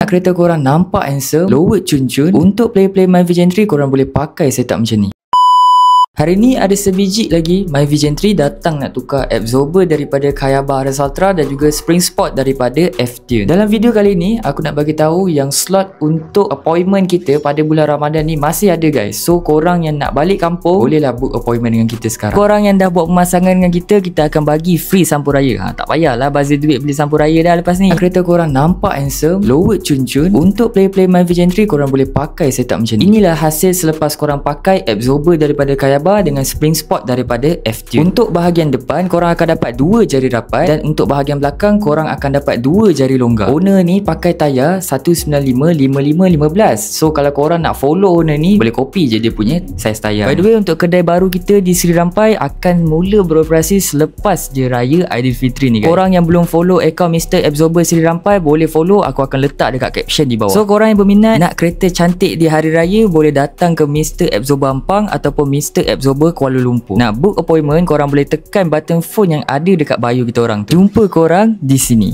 Nak kereta korang nampak handsome, lowered cun-cun, untuk player-player MyVision 3 korang boleh pakai setup macam ni. Hari ni ada sebiji lagi MyVision 3 datang nak tukar absorber daripada Kayaba RS Ultra dan juga spring spot daripada F-Tune. Dalam video kali ni aku nak bagi tahu yang slot untuk appointment kita pada bulan Ramadan ni masih ada guys. So korang yang nak balik kampung bolehlah book appointment dengan kita sekarang. Korang yang dah buat pemasangan dengan kita akan bagi free sampul raya. Tak payahlah bazir duit beli sampul raya dah lepas ni. Kereta korang nampak handsome, lowered cun-cun, untuk player-player MyVision 3 korang boleh pakai setup macam ni. Inilah hasil selepas korang pakai absorber daripada Kayaba dengan spring spot daripada F-Tune. Untuk bahagian depan korang akan dapat 2 jari rapat dan untuk bahagian belakang korang akan dapat 2 jari longgar. Owner ni pakai tayar 195/55/15. So kalau korang nak follow owner ni boleh copy je dia punya saiz tayar. By the way, untuk kedai baru kita di Seri Rampai akan mula beroperasi selepas je raya Aidilfitri ni guys. Korang yang belum follow akaun Mr. Absorber Seri Rampai boleh follow, aku akan letak dekat caption di bawah. So korang yang berminat nak kereta cantik di hari raya boleh datang ke Mr. Absorber Ampang ataupun Mr. Absorber Kuala Lumpur. Nak book appointment korang boleh tekan button phone yang ada dekat bio kita orang tu. Jumpa korang di sini.